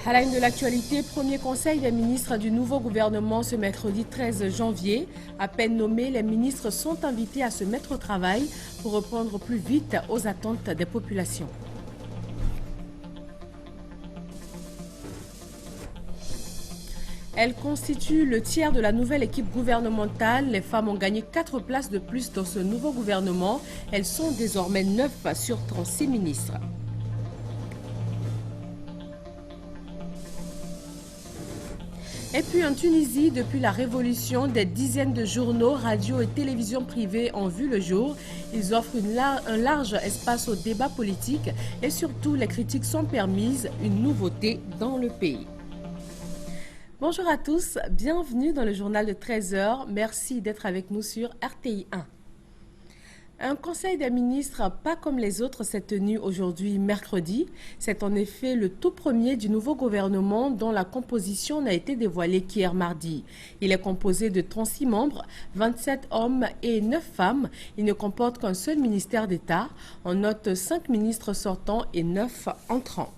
À la une de l'actualité, premier conseil des ministres du nouveau gouvernement ce mercredi 13 janvier. À peine nommés, les ministres sont invités à se mettre au travail pour répondre plus vite aux attentes des populations. Elle constitue le tiers de la nouvelle équipe gouvernementale. Les femmes ont gagné 4 places de plus dans ce nouveau gouvernement. Elles sont désormais 9 sur 36 ministres. Et puis en Tunisie, depuis la révolution, des dizaines de journaux, radios et télévisions privées ont vu le jour. Ils offrent un large espace au débat politique et surtout les critiques sont permises, une nouveauté dans le pays. Bonjour à tous, bienvenue dans le journal de 13h. Merci d'être avec nous sur RTI 1. Un conseil des ministres pas comme les autres s'est tenu aujourd'hui mercredi. C'est en effet le tout premier du nouveau gouvernement dont la composition n'a été dévoilée qu'hier mardi. Il est composé de 36 membres, 27 hommes et 9 femmes. Il ne comporte qu'un seul ministère d'État. On note 5 ministres sortants et 9 entrants.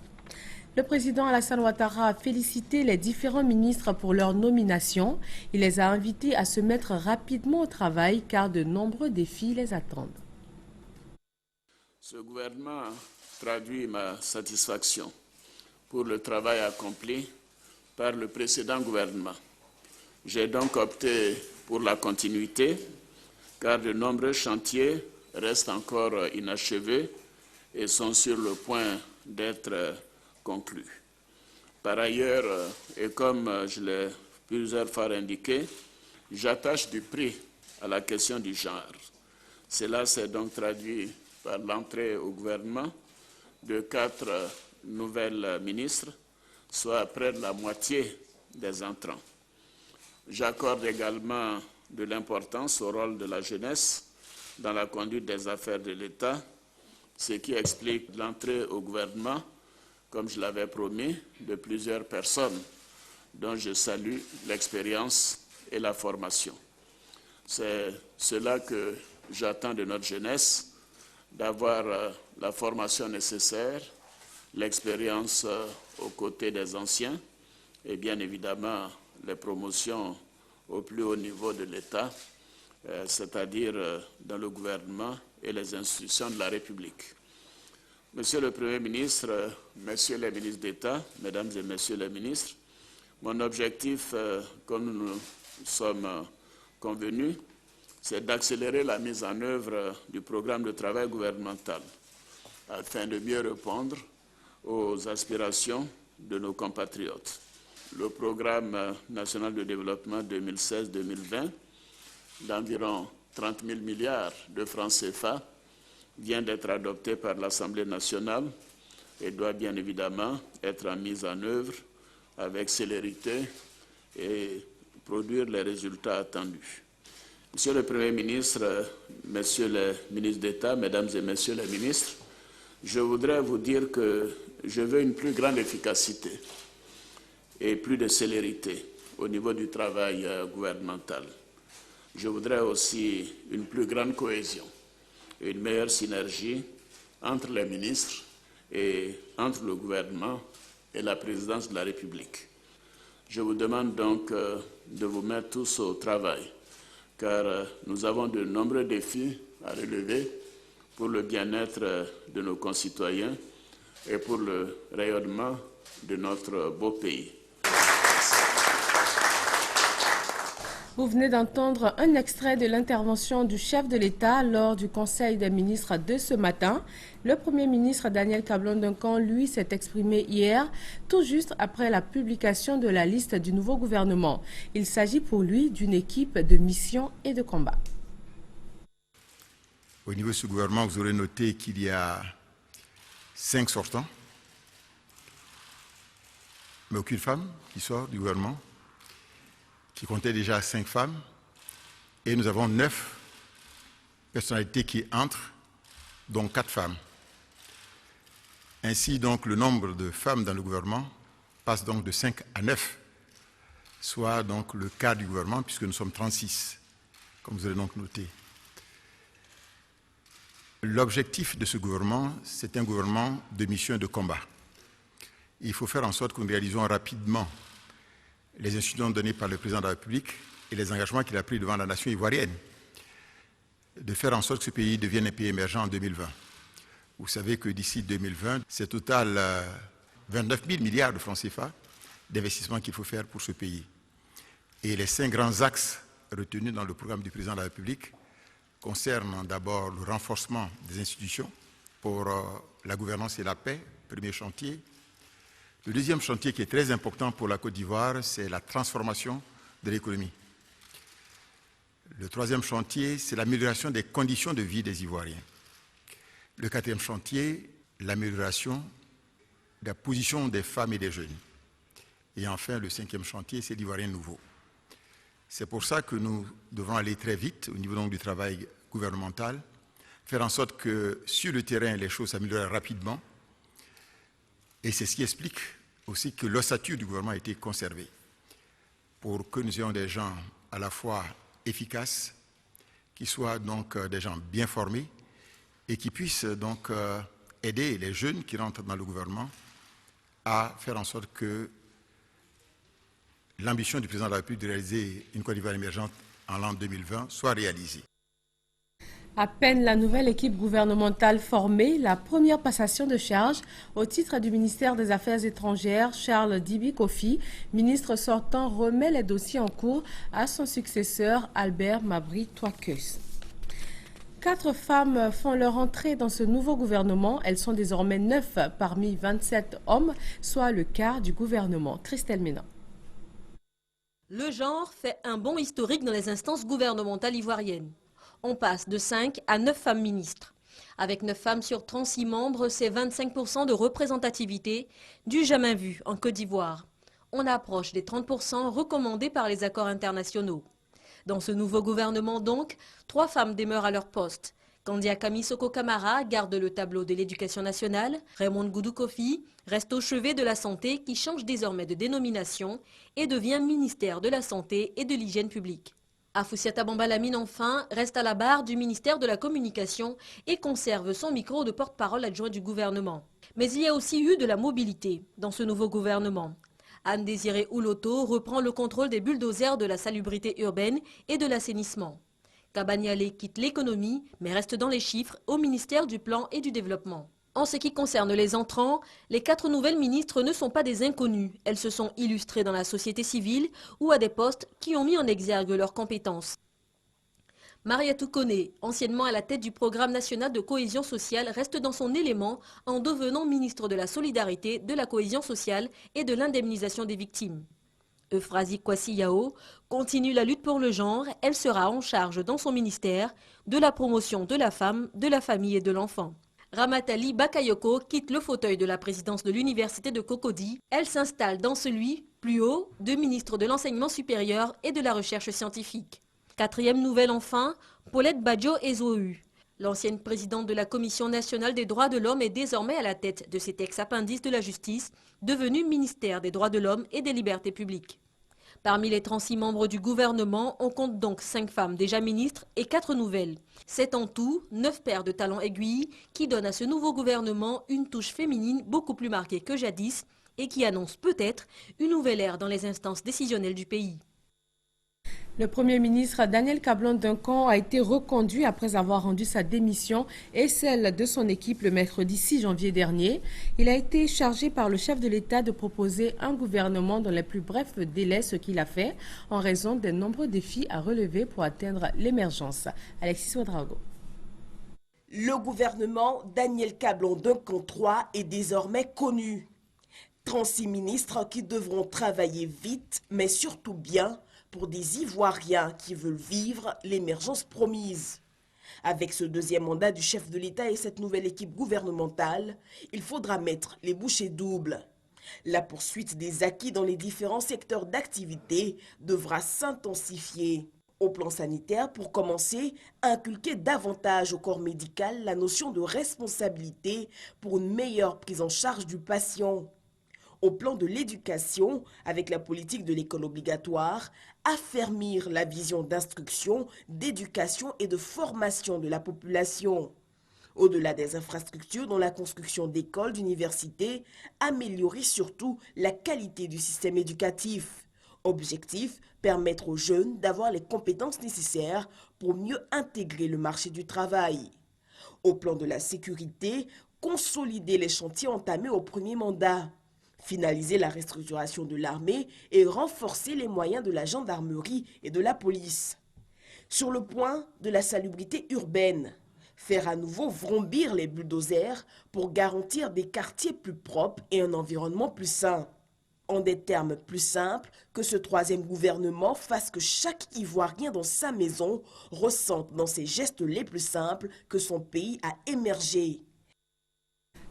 Le président Alassane Ouattara a félicité les différents ministres pour leur nomination. Il les a invités à se mettre rapidement au travail car de nombreux défis les attendent. Ce gouvernement traduit ma satisfaction pour le travail accompli par le précédent gouvernement. J'ai donc opté pour la continuité car de nombreux chantiers restent encore inachevés et sont sur le point d'être conclu. Par ailleurs, et comme je l'ai plusieurs fois indiqué, j'attache du prix à la question du genre. Cela s'est donc traduit par l'entrée au gouvernement de 4 nouvelles ministres, soit près de la moitié des entrants. J'accorde également de l'importance au rôle de la jeunesse dans la conduite des affaires de l'État, ce qui explique l'entrée au gouvernement, comme je l'avais promis, de plusieurs personnes dont je salue l'expérience et la formation. C'est cela que j'attends de notre jeunesse, d'avoir la formation nécessaire, l'expérience aux côtés des anciens et bien évidemment les promotions au plus haut niveau de l'État, c'est-à-dire dans le gouvernement et les institutions de la République. Monsieur le Premier ministre, Messieurs les ministres d'État, Mesdames et Messieurs les ministres, mon objectif, comme nous sommes convenus, c'est d'accélérer la mise en œuvre du programme de travail gouvernemental afin de mieux répondre aux aspirations de nos compatriotes. Le programme national de développement 2016-2020 d'environ 30 000 milliards de francs CFA vient d'être adopté par l'Assemblée nationale et doit bien évidemment être mise en œuvre avec célérité et produire les résultats attendus. Monsieur le Premier ministre, Messieurs les ministres d'État, Mesdames et Messieurs les ministres, je voudrais vous dire que je veux une plus grande efficacité et plus de célérité au niveau du travail gouvernemental. Je voudrais aussi une plus grande cohésion et une meilleure synergie entre les ministres et entre le gouvernement et la présidence de la République. Je vous demande donc de vous mettre tous au travail, car nous avons de nombreux défis à relever pour le bien-être de nos concitoyens et pour le rayonnement de notre beau pays. Vous venez d'entendre un extrait de l'intervention du chef de l'État lors du Conseil des ministres de ce matin. Le Premier ministre Daniel Kablon-Duncan, lui, s'est exprimé hier, tout juste après la publication de la liste du nouveau gouvernement. Il s'agit pour lui d'une équipe de mission et de combat. Au niveau de ce gouvernement, vous aurez noté qu'il y a 5 sortants, mais aucune femme qui sort du gouvernement, qui comptait déjà 5 femmes, et nous avons 9 personnalités qui entrent, dont 4 femmes. Ainsi, donc, le nombre de femmes dans le gouvernement passe donc de 5 à 9, soit donc le quart du gouvernement, puisque nous sommes 36, comme vous allez donc noter. L'objectif de ce gouvernement, c'est un gouvernement de mission et de combat. il faut faire en sorte que nous réalisons rapidement les instructions données par le président de la République et les engagements qu'il a pris devant la nation ivoirienne, de faire en sorte que ce pays devienne un pays émergent en 2020. Vous savez que d'ici 2020, c'est total 29 000 milliards de francs CFA d'investissement qu'il faut faire pour ce pays. Et les 5 grands axes retenus dans le programme du président de la République concernent d'abord le renforcement des institutions pour la gouvernance et la paix, premier chantier. Le deuxième chantier qui est très important pour la Côte d'Ivoire, c'est la transformation de l'économie. Le troisième chantier, c'est l'amélioration des conditions de vie des Ivoiriens. Le quatrième chantier, l'amélioration de la position des femmes et des jeunes. Et enfin, le cinquième chantier, c'est l'Ivoirien nouveau. C'est pour ça que nous devons aller très vite au niveau donc du travail gouvernemental, faire en sorte que sur le terrain, les choses s'améliorent rapidement. Et c'est ce qui explique aussi que l'ossature du gouvernement a été conservée pour que nous ayons des gens à la fois efficaces, qui soient donc des gens bien formés et qui puissent donc aider les jeunes qui rentrent dans le gouvernement à faire en sorte que l'ambition du président de la République de réaliser une Côte d'Ivoire émergente en l'an 2020 soit réalisée. À peine la nouvelle équipe gouvernementale formée, la première passation de charge au titre du ministère des Affaires étrangères, Charles Dibi Kofi, ministre sortant, remet les dossiers en cours à son successeur, Albert Mabry Touakeus. 4 femmes font leur entrée dans ce nouveau gouvernement. Elles sont désormais 9 parmi 27 hommes, soit le quart du gouvernement. Christelle Ménan. Le genre fait un bond historique dans les instances gouvernementales ivoiriennes. On passe de 5 à 9 femmes ministres. Avec 9 femmes sur 36 membres, c'est 25% de représentativité, du jamais vu en Côte d'Ivoire. On approche des 30% recommandés par les accords internationaux. Dans ce nouveau gouvernement donc, 3 femmes demeurent à leur poste. Kandia Kamisoko Kamara garde le tableau de l'éducation nationale. Raymond Goudou Kofi reste au chevet de la santé qui change désormais de dénomination et devient ministère de la Santé et de l'Hygiène publique. Afoussiata Bambalamine, enfin, reste à la barre du ministère de la Communication et conserve son micro de porte-parole adjoint du gouvernement. Mais il y a aussi eu de la mobilité dans ce nouveau gouvernement. Anne-Désirée Ouloto reprend le contrôle des bulldozers de la salubrité urbaine et de l'assainissement. Kabanyale quitte l'économie, mais reste dans les chiffres au ministère du Plan et du Développement. En ce qui concerne les entrants, les 4 nouvelles ministres ne sont pas des inconnues. Elles se sont illustrées dans la société civile ou à des postes qui ont mis en exergue leurs compétences. Mariatou Koné, anciennement à la tête du programme national de cohésion sociale, reste dans son élément en devenant ministre de la Solidarité, de la cohésion sociale et de l'indemnisation des victimes. Euphrasie Kwasi Yao continue la lutte pour le genre. Elle sera en charge dans son ministère de la promotion de la femme, de la famille et de l'enfant. Ramatali Bakayoko quitte le fauteuil de la présidence de l'université de Cocody. Elle s'installe dans celui, plus haut, de ministre de l'enseignement supérieur et de la recherche scientifique. 4e nouvelle enfin, Paulette Badjo Ezou. L'ancienne présidente de la Commission nationale des droits de l'homme est désormais à la tête de cet ex-appendice de la justice, devenu ministère des droits de l'homme et des libertés publiques. Parmi les 36 membres du gouvernement, on compte donc 5 femmes déjà ministres et 4 nouvelles. C'est en tout 9 paires de talons aiguilles qui donnent à ce nouveau gouvernement une touche féminine beaucoup plus marquée que jadis et qui annonce peut-être une nouvelle ère dans les instances décisionnelles du pays. Le Premier ministre Daniel Cablon-Duncan a été reconduit après avoir rendu sa démission et celle de son équipe le mercredi 6 janvier dernier. Il a été chargé par le chef de l'État de proposer un gouvernement dans les plus brefs délais, ce qu'il a fait en raison des nombreux défis à relever pour atteindre l'émergence. Alexis Ouedraogo. Le gouvernement Daniel Cablon-Duncan III est désormais connu. 36 ministres qui devront travailler vite, mais surtout bien, pour des Ivoiriens qui veulent vivre l'émergence promise. Avec ce deuxième mandat du chef de l'État et cette nouvelle équipe gouvernementale, il faudra mettre les bouchées doubles. La poursuite des acquis dans les différents secteurs d'activité devra s'intensifier. Au plan sanitaire, pour commencer, inculquer davantage au corps médical la notion de responsabilité pour une meilleure prise en charge du patient. Au plan de l'éducation, avec la politique de l'école obligatoire, affermir la vision d'instruction, d'éducation et de formation de la population. Au-delà des infrastructures dans la construction d'écoles, d'universités, améliorer surtout la qualité du système éducatif. Objectif, permettre aux jeunes d'avoir les compétences nécessaires pour mieux intégrer le marché du travail. Au plan de la sécurité, consolider les chantiers entamés au premier mandat. Finaliser la restructuration de l'armée et renforcer les moyens de la gendarmerie et de la police. Sur le point de la salubrité urbaine, faire à nouveau vrombir les bulldozers pour garantir des quartiers plus propres et un environnement plus sain. En des termes plus simples, que ce troisième gouvernement fasse que chaque Ivoirien dans sa maison ressente dans ses gestes les plus simples que son pays a émergé.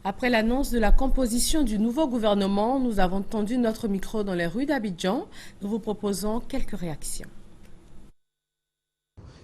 Après l'annonce de la composition du nouveau gouvernement, nous avons tendu notre micro dans les rues d'Abidjan. Nous vous proposons quelques réactions.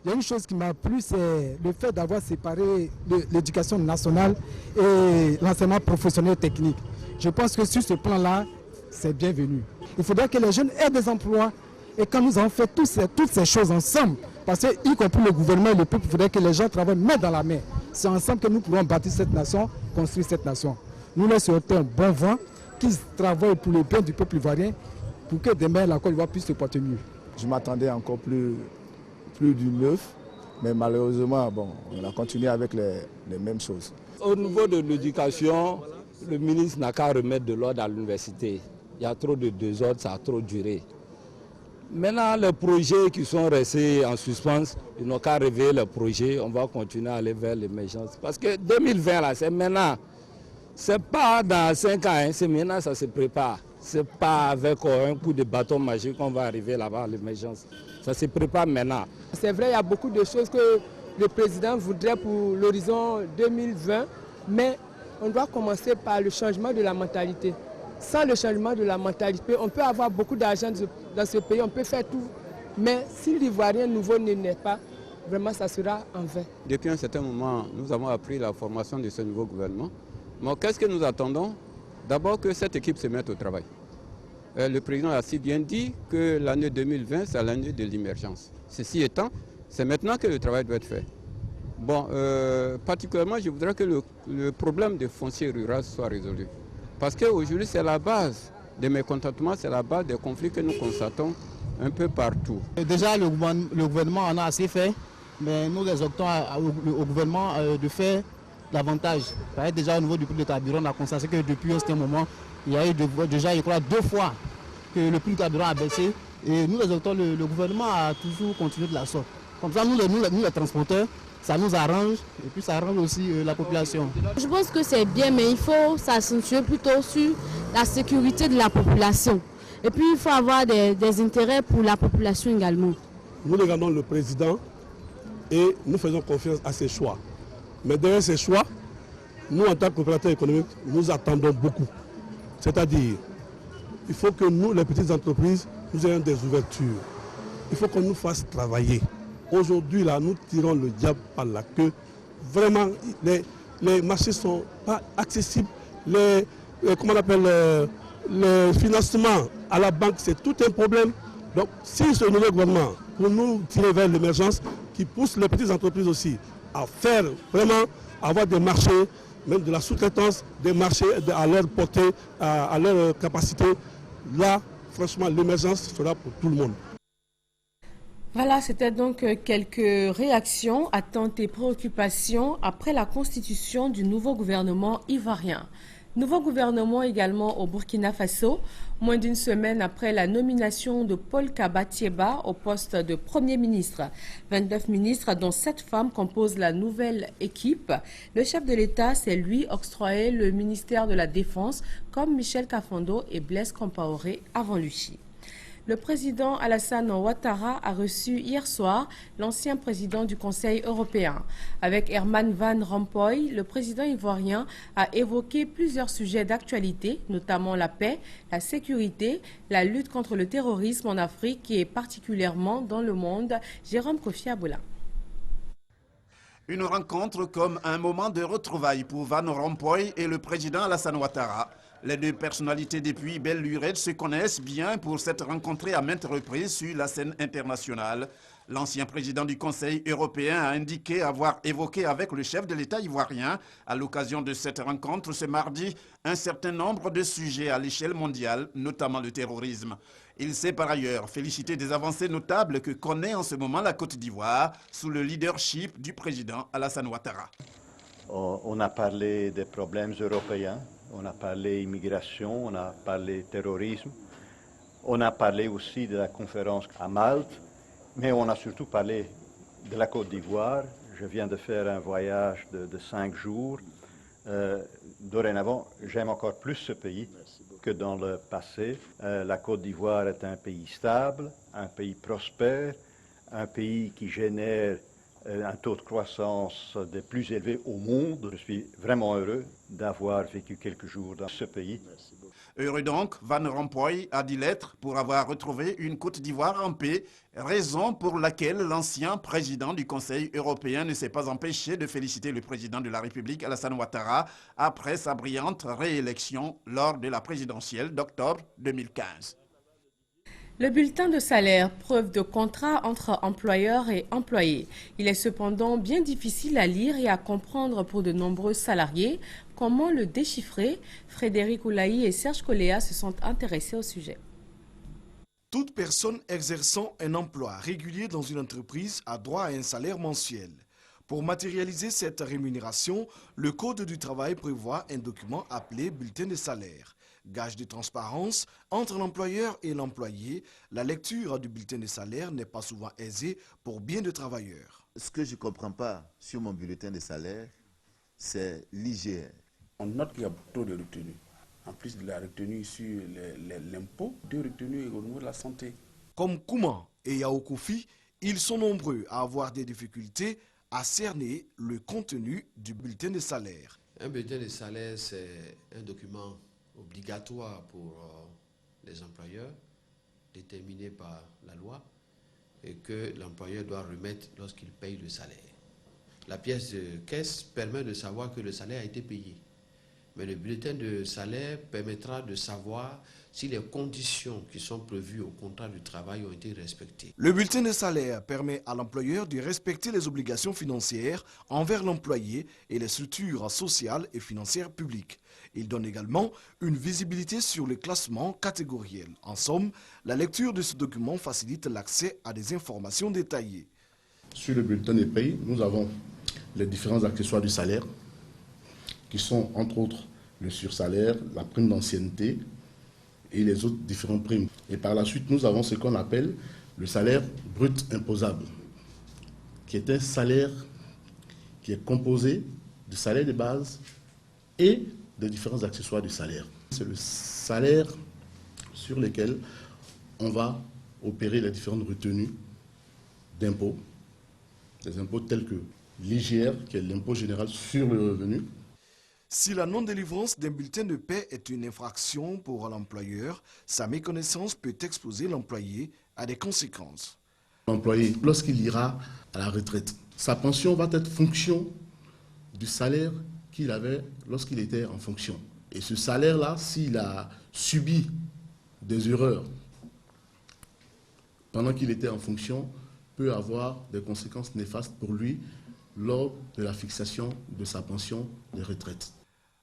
Il y a une chose qui m'a plu, c'est le fait d'avoir séparé l'éducation nationale et l'enseignement professionnel technique. Je pense que sur ce plan-là, c'est bienvenu. Il faudrait que les jeunes aient des emplois. Et quand nous avons fait toutes ces choses ensemble, parce que, y compris le gouvernement et le peuple, il faudrait que les gens travaillent main dans la main. C'est ensemble que nous pourrons bâtir cette nation, construire cette nation. Nous leur souhaitons un bon vent, qu'ils travaillent pour le bien du peuple ivoirien, pour que demain la Côte d'Ivoire puisse se porter mieux. Je m'attendais encore plus du neuf, mais malheureusement, bon, on a continué avec les mêmes choses. Au niveau de l'éducation, le ministre n'a qu'à remettre de l'ordre à l'université. Il y a trop de désordre, ça a trop duré. Maintenant, les projets qui sont restés en suspens, ils n'ont qu'à réveiller les projets. On va continuer à aller vers l'émergence. Parce que 2020, là, c'est maintenant. Ce n'est pas dans 5 ans, hein, c'est maintenant, ça se prépare. Ce n'est pas avec un coup de bâton magique qu'on va arriver là-bas à l'émergence. Ça se prépare maintenant. C'est vrai, il y a beaucoup de choses que le président voudrait pour l'horizon 2020, mais on doit commencer par le changement de la mentalité. Sans le changement de la mentalité, on peut avoir beaucoup d'argent dans ce pays, on peut faire tout. Mais si l'Ivoirien nouveau ne naît pas, vraiment ça sera en vain. Depuis un certain moment, nous avons appris la formation de ce nouveau gouvernement. Mais qu'est-ce que nous attendons? D'abord que cette équipe se mette au travail. Le président a si bien dit que l'année 2020, c'est l'année de l'émergence. Ceci étant, c'est maintenant que le travail doit être fait. Bon, particulièrement, je voudrais que le problème des fonciers ruraux soit résolu. Parce qu'aujourd'hui, c'est la base des mécontentements, c'est la base des conflits que nous constatons un peu partout. Déjà, le gouvernement en a assez fait, mais nous exhortons au gouvernement de faire davantage. Déjà, au niveau du prix de carburant, on a constaté que depuis un certain moment, il y a eu déjà, je crois, 2 fois que le prix du carburant a baissé. Et nous exhortons le gouvernement à toujours continuer de la sorte. Comme ça, nous les transporteurs, ça nous arrange et puis ça arrange aussi la population. Je pense que c'est bien, mais il faut s'accentuer plutôt sur la sécurité de la population. Et puis il faut avoir des intérêts pour la population également. Nous regardons le président et nous faisons confiance à ses choix. Mais derrière ces choix, nous en tant qu'opérateurs économiques, nous attendons beaucoup. C'est-à-dire, il faut que nous, les petites entreprises, nous ayons des ouvertures. Il faut qu'on nous fasse travailler. Aujourd'hui, là, nous tirons le diable par la queue. Vraiment, les marchés ne sont pas accessibles. Le financement à la banque, c'est tout un problème. Donc, si ce nouveau gouvernement, pour nous tirer vers l'émergence, qui pousse les petites entreprises aussi à faire vraiment, avoir des marchés, même de la sous-traitance, des marchés à leur portée, à leur capacité, là, franchement, l'émergence sera pour tout le monde. Voilà, c'était donc quelques réactions, attentes et préoccupations après la constitution du nouveau gouvernement ivoirien. Nouveau gouvernement également au Burkina Faso, moins d'une semaine après la nomination de Paul Kaba Thiéba au poste de Premier ministre. 29 ministres, dont 7 femmes, composent la nouvelle équipe. Le chef de l'État s'est lui octroyé le ministère de la Défense, comme Michel Kafando et Blaise Compaoré avant lui. Le président Alassane Ouattara a reçu hier soir l'ancien président du Conseil européen. Avec Herman Van Rompuy, le président ivoirien a évoqué plusieurs sujets d'actualité, notamment la paix, la sécurité, la lutte contre le terrorisme en Afrique et particulièrement dans le monde. Jérôme Kofi Aboula. Une rencontre comme un moment de retrouvailles pour Van Rompuy et le président Alassane Ouattara. Les deux personnalités depuis belle lurette se connaissent bien pour s'être rencontrées à maintes reprises sur la scène internationale. L'ancien président du Conseil européen a indiqué avoir évoqué avec le chef de l'État ivoirien, à l'occasion de cette rencontre ce mardi, un certain nombre de sujets à l'échelle mondiale, notamment le terrorisme. Il s'est par ailleurs félicité des avancées notables que connaît en ce moment la Côte d'Ivoire sous le leadership du président Alassane Ouattara. On a parlé des problèmes européens, on a parlé immigration, on a parlé terrorisme, on a parlé aussi de la conférence à Malte, mais on a surtout parlé de la Côte d'Ivoire. Je viens de faire un voyage de 5 jours. Dorénavant, j'aime encore plus ce pays que dans le passé. La Côte d'Ivoire est un pays stable, un pays prospère, un pays qui génère un taux de croissance des plus élevés au monde. Je suis vraiment heureux d'avoir vécu quelques jours dans ce pays. Heureux donc, Van Rompuy a dit l'être pour avoir retrouvé une Côte d'Ivoire en paix, raison pour laquelle l'ancien président du Conseil européen ne s'est pas empêché de féliciter le président de la République, Alassane Ouattara, après sa brillante réélection lors de la présidentielle d'octobre 2015. Le bulletin de salaire, preuve de contrat entre employeurs et employés. Il est cependant bien difficile à lire et à comprendre pour de nombreux salariés. Comment le déchiffrer? Frédéric Oulaï et Serge Coléa se sont intéressés au sujet. Toute personne exerçant un emploi régulier dans une entreprise a droit à un salaire mensuel. Pour matérialiser cette rémunération, le Code du travail prévoit un document appelé bulletin de salaire. Gage de transparence entre l'employeur et l'employé, la lecture du bulletin de salaire n'est pas souvent aisée pour bien de travailleurs. Ce que je ne comprends pas sur mon bulletin de salaire, c'est l'IGR. On note qu'il y a trop de retenues. En plus de la retenue sur l'impôt, de retenues au niveau de la santé. Comme Kouma et Yaokoufi, ils sont nombreux à avoir des difficultés à cerner le contenu du bulletin de salaire. Un bulletin de salaire, c'est un document obligatoire pour les employeurs, déterminé par la loi, et que l'employeur doit remettre lorsqu'il paye le salaire. La pièce de caisse permet de savoir que le salaire a été payé. Mais le bulletin de salaire permettra de savoir si les conditions qui sont prévues au contrat du travail ont été respectées. Le bulletin de salaire permet à l'employeur de respecter les obligations financières envers l'employé et les structures sociales et financières publiques. Il donne également une visibilité sur le classement catégoriel. En somme, la lecture de ce document facilite l'accès à des informations détaillées. Sur le bulletin de paye, nous avons les différents accessoires du salaire, qui sont entre autres le sursalaire, la prime d'ancienneté et les autres différentes primes. Et par la suite, nous avons ce qu'on appelle le salaire brut imposable, qui est un salaire qui est composé du salaire de base et des différents accessoires du salaire. C'est le salaire sur lequel on va opérer les différentes retenues d'impôts, des impôts tels que l'IGR, qui est l'impôt général sur le revenu. Si la non-délivrance d'un bulletin de paie est une infraction pour l'employeur, sa méconnaissance peut exposer l'employé à des conséquences. L'employé, lorsqu'il ira à la retraite, sa pension va être fonction du salaire qu'il avait lorsqu'il était en fonction. Et ce salaire-là, s'il a subi des erreurs pendant qu'il était en fonction, peut avoir des conséquences néfastes pour lui lors de la fixation de sa pension de retraite.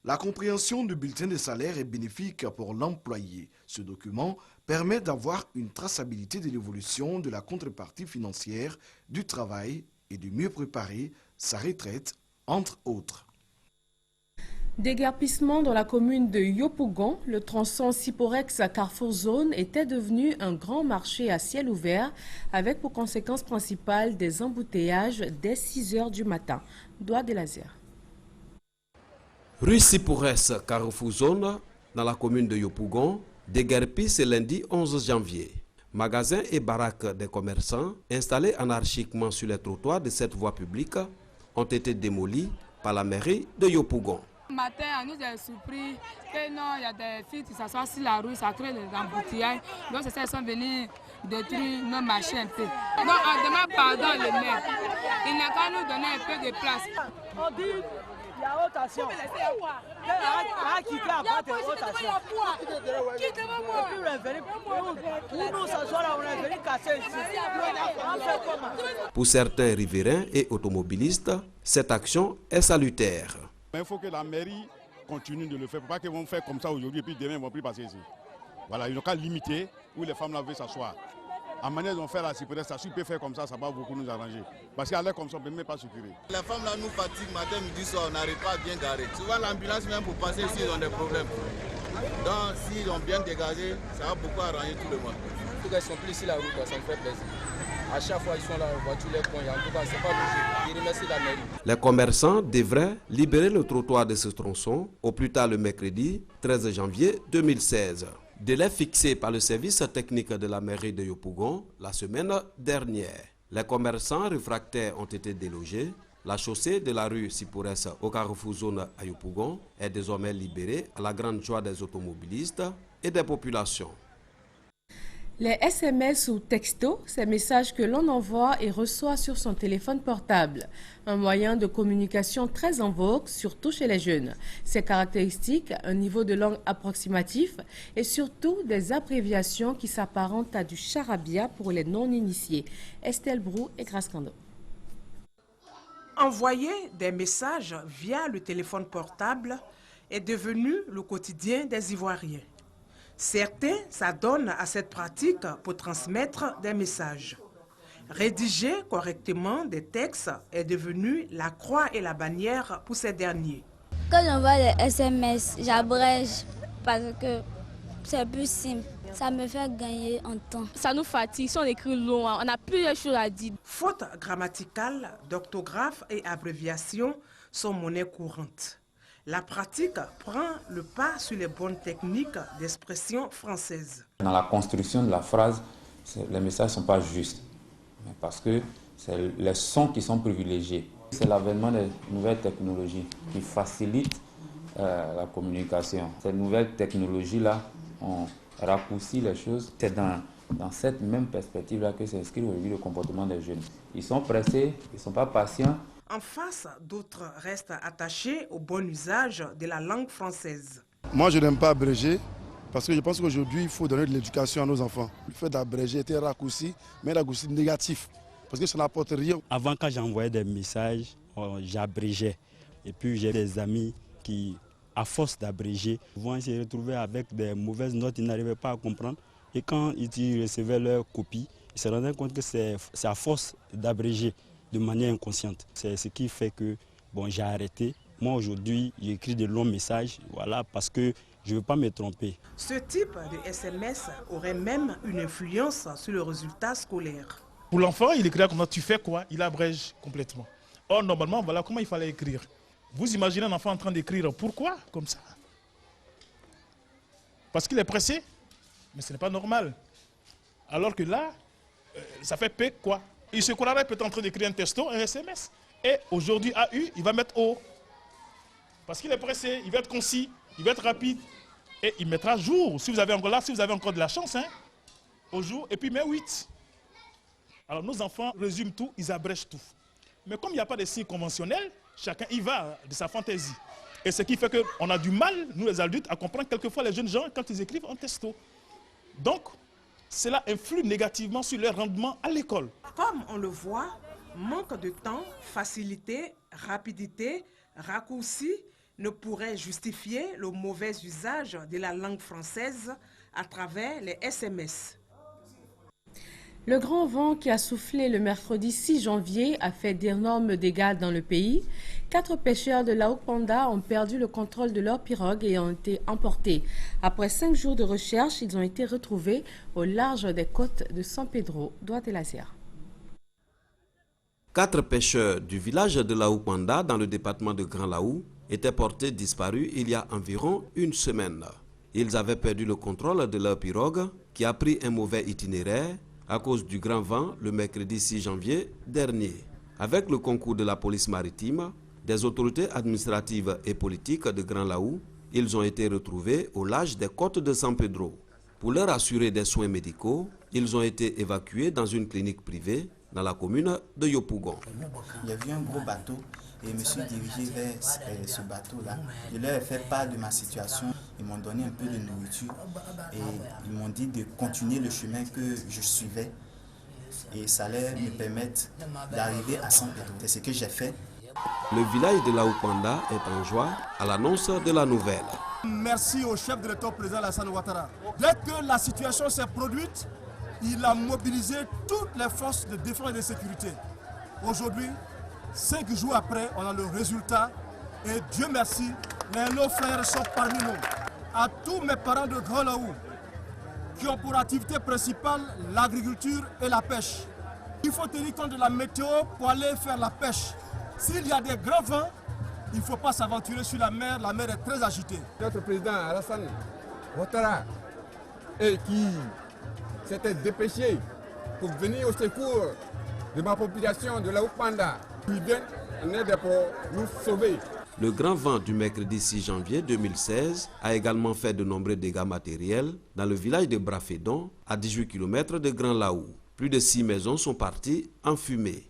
La compréhension du bulletin de salaire est bénéfique pour l'employé. Ce document permet d'avoir une traçabilité de l'évolution de la contrepartie financière du travail et de mieux préparer sa retraite, entre autres. Déguerpissement dans la commune de Yopougon, le tronçon Siporex Carrefour Zone était devenu un grand marché à ciel ouvert avec pour conséquence principale des embouteillages dès 6 h du matin. Doigt de laser. Rue Siporex Carrefour Zone, dans la commune de Yopougon, déguerpis ce lundi 11 janvier. Magasins et baraques des commerçants installés anarchiquement sur les trottoirs de cette voie publique ont été démolis par la mairie de Yopougon. Ce matin, on nous a surpris que non, il y a des filles qui s'assoient sur la rue, ça crée des embouteillages. Donc, c'est ça, ils sont venus détruire nos marchés un peu. Donc, on demande pardon le maire. Il n'a qu'à nous donner un peu de place. On dit Pour certains riverains et automobilistes, cette action est salutaire. Il faut que la mairie continue de le faire. Il ne faut pas qu'ils vont faire comme ça aujourd'hui et puis demain ils ne vont plus passer ici. Voilà, ils n'ont qu'à limiter où les femmes là veulent s'asseoir. À manière dont faire la cypresse, si on peut faire comme ça va beaucoup nous arranger. Parce qu'à l'air comme ça, on ne peut même pas circuler. Les femmes là nous fatiguent matin, midi, soir, on n'arrive pas à bien garer. Souvent l'ambulance même pour passer ici, ils ont des problèmes. Donc s'ils ont bien dégagé, ça va beaucoup arranger tout le monde. En tout cas, ils sont plus ici la route, ça me fait plaisir. À chaque fois, ils sont là, on voit tous les points. En tout cas, c'est pas logique. Ils remercient la mairie. Les commerçants devraient libérer le trottoir de ce tronçon au plus tard le mercredi 13 janvier 2016. Délai fixé par le service technique de la mairie de Yopougon la semaine dernière. Les commerçants réfractaires ont été délogés. La chaussée de la rue Sipourès au carrefour zone à Yopougon est désormais libérée à la grande joie des automobilistes et des populations. Les SMS ou textos, ces messages que l'on envoie et reçoit sur son téléphone portable. Un moyen de communication très en vogue, surtout chez les jeunes. Ses caractéristiques, un niveau de langue approximatif et surtout des abréviations qui s'apparentent à du charabia pour les non-initiés. Estelle Brou et Grace Kando. Envoyer des messages via le téléphone portable est devenu le quotidien des Ivoiriens. Certains s'adonnent à cette pratique pour transmettre des messages. Rédiger correctement des textes est devenu la croix et la bannière pour ces derniers. Quand j'envoie des SMS, j'abrège parce que c'est plus simple. Ça me fait gagner en temps. Ça nous fatigue, si on écrit long, on n'a plus de choses à dire. Fautes grammaticales, d'orthographe et abréviations sont monnaie courante. La pratique prend le pas sur les bonnes techniques d'expression française. Dans la construction de la phrase, les messages ne sont pas justes, parce que c'est les sons qui sont privilégiés. C'est l'avènement des nouvelles technologies qui facilitent la communication. Ces nouvelles technologies-là ont raccourci les choses. C'est dans cette même perspective-là que s'inscrit aujourd'hui le comportement des jeunes. Ils sont pressés, ils ne sont pas patients. En face, d'autres restent attachés au bon usage de la langue française. Moi, je n'aime pas abréger parce que je pense qu'aujourd'hui, il faut donner de l'éducation à nos enfants. Le fait d'abréger était raccourci, mais un raccourci négatif parce que ça n'apporte rien. Avant, quand j'envoyais des messages, j'abrégeais. Et puis, j'ai des amis qui, à force d'abréger, vont se retrouver avec des mauvaises notes, ils n'arrivaient pas à comprendre. Et quand ils recevaient leur copie, ils se rendaient compte que c'est à force d'abréger de manière inconsciente. C'est ce qui fait que j'ai arrêté. Moi aujourd'hui, j'écris de longs messages, voilà, parce que je ne veux pas me tromper. Ce type de SMS aurait même une influence sur le résultat scolaire. Pour l'enfant, il écrit comment tu fais quoi, il abrège complètement. Or normalement, voilà comment il fallait écrire. Vous imaginez un enfant en train d'écrire pourquoi comme ça? Parce qu'il est pressé? Mais ce n'est pas normal. Alors que là, ça fait P quoi? Il se croirait peut-être en train d'écrire un texto, un SMS. Et aujourd'hui, AU, il va mettre O. Parce qu'il est pressé, il va être concis, il va être rapide. Et il mettra jour, si vous avez encore là, si vous avez encore de la chance, au jour, et puis met 8. Alors nos enfants résument tout, ils abrègent tout. Mais comme il n'y a pas de signes conventionnels, chacun y va de sa fantaisie. Et ce qui fait qu'on a du mal, nous les adultes, à comprendre quelquefois les jeunes gens quand ils écrivent un texto. Donc, cela influe négativement sur leur rendement à l'école. Comme on le voit, manque de temps, facilité, rapidité, raccourci ne pourrait justifier le mauvais usage de la langue française à travers les SMS. Le grand vent qui a soufflé le mercredi 6 janvier a fait d'énormes dégâts dans le pays. 4 pêcheurs de Laouk Panda ont perdu le contrôle de leur pirogue et ont été emportés. Après 5 jours de recherche, ils ont été retrouvés au large des côtes de San Pedro, Douat-et-Lazia. 4 pêcheurs du village de Laouk Panda dans le département de Grand Laou étaient portés disparus il y a environ une semaine. Ils avaient perdu le contrôle de leur pirogue qui a pris un mauvais itinéraire à cause du grand vent le mercredi 6 janvier dernier. Avec le concours de la police maritime, des autorités administratives et politiques de Grand Laou, ils ont été retrouvés au large des côtes de San Pedro. Pour leur assurer des soins médicaux, ils ont été évacués dans une clinique privée dans la commune de Yopougon. Il y a vu un gros bateau et je me suis dirigé vers ce bateau-là. Je leur ai fait part de ma situation. Ils m'ont donné un peu de nourriture et ils m'ont dit de continuer le chemin que je suivais. Et ça allait me permettre d'arriver à 100 euros. C'est ce que j'ai fait. Le village de Laoupanda est en joie à l'annonce de la nouvelle. Merci au chef de l'État, président Alassane Ouattara. Dès que la situation s'est produite, il a mobilisé toutes les forces de défense et de sécurité. Aujourd'hui, 5 jours après, on a le résultat. Et Dieu merci, nos frères sont parmi nous. À tous mes parents de Grand Laou, qui ont pour activité principale l'agriculture et la pêche. Il faut tenir compte de la météo pour aller faire la pêche. S'il y a des grands vents, il ne faut pas s'aventurer sur la mer est très agitée. Notre président Alassane Ouattara, qui s'était dépêché pour venir au secours de ma population de Laoupanda, qui vient en aide pour nous sauver. Le grand vent du mercredi 6 janvier 2016 a également fait de nombreux dégâts matériels dans le village de Brafédon, à 18 km de Grand Laou. Plus de 6 maisons sont parties en fumée.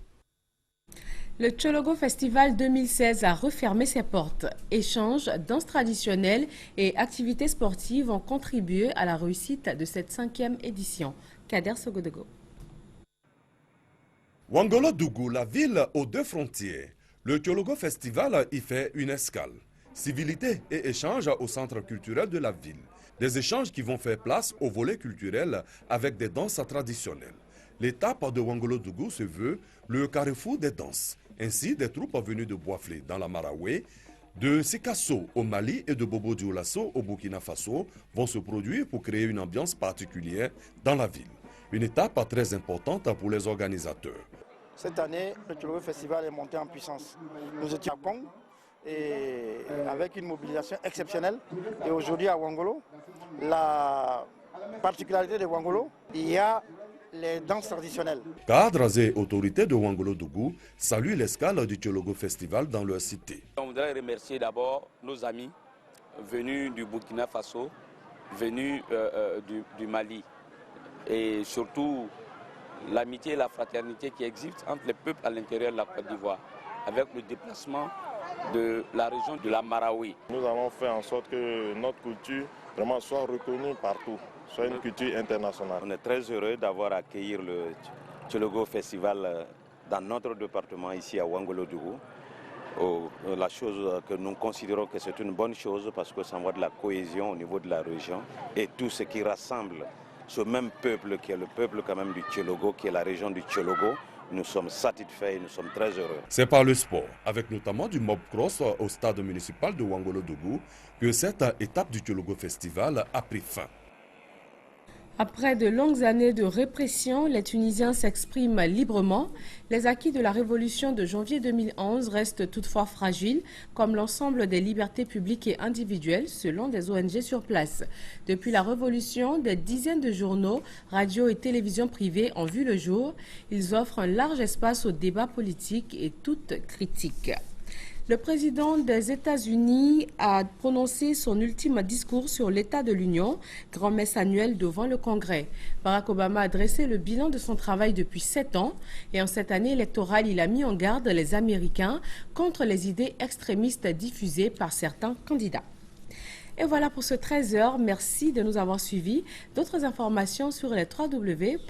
Le Tchologo Festival 2016 a refermé ses portes. Échanges, danses traditionnelles et activités sportives ont contribué à la réussite de cette 5e édition. Kader Sogodego. Ouangolo-Dougou, la ville aux 2 frontières. Le Tchologo Festival y fait une escale. Civilité et échanges au centre culturel de la ville. Des échanges qui vont faire place au volet culturel avec des danses traditionnelles. L'étape de Ouangolo-Dougou se veut le carrefour des danses. Ainsi, des troupes venues de Boaflé dans la Maraoué, de Sikasso au Mali et de Bobo Dioulasso au Burkina Faso vont se produire pour créer une ambiance particulière dans la ville. Une étape très importante pour les organisateurs. Cette année, le Tchologo Festival est monté en puissance. Nous étions à Pong et avec une mobilisation exceptionnelle. Et aujourd'hui à Ouangolo, la particularité de Ouangolo, il y a les danses traditionnelles. Cadres et autorités de Ouangolo-Dougou saluent l'escale du Tchologo Festival dans leur cité. On voudrait remercier d'abord nos amis venus du Burkina Faso, venus du Mali et surtout l'amitié et la fraternité qui existent entre les peuples à l'intérieur de la Côte d'Ivoire, avec le déplacement de la région de la Maraoué. Nous avons fait en sorte que notre culture vraiment soit reconnue partout, soit une culture internationale. On est très heureux d'avoir accueilli le Tchologo Festival dans notre département ici à Ouangolo-Dougou. La chose que nous considérons que c'est une bonne chose parce que ça envoie de la cohésion au niveau de la région et tout ce qui rassemble ce même peuple qui est le peuple quand même du Tchologo, qui est la région du Tchologo. Nous sommes satisfaits et nous sommes très heureux. C'est par le sport, avec notamment du mob cross au stade municipal de Ouangolo-Dougou, que cette étape du Tchologo Festival a pris fin. Après de longues années de répression, les Tunisiens s'expriment librement. Les acquis de la révolution de janvier 2011 restent toutefois fragiles, comme l'ensemble des libertés publiques et individuelles, selon des ONG sur place. Depuis la révolution, des dizaines de journaux, radios et télévisions privées ont vu le jour. Ils offrent un large espace au débat politique et toute critique. Le président des États-Unis a prononcé son ultime discours sur l'état de l'Union, grand-messe annuelle devant le Congrès. Barack Obama a dressé le bilan de son travail depuis 7 ans et en cette année électorale, il a mis en garde les Américains contre les idées extrémistes diffusées par certains candidats. Et voilà pour ce 13h. Merci de nous avoir suivis. D'autres informations sur les www.rti.ci.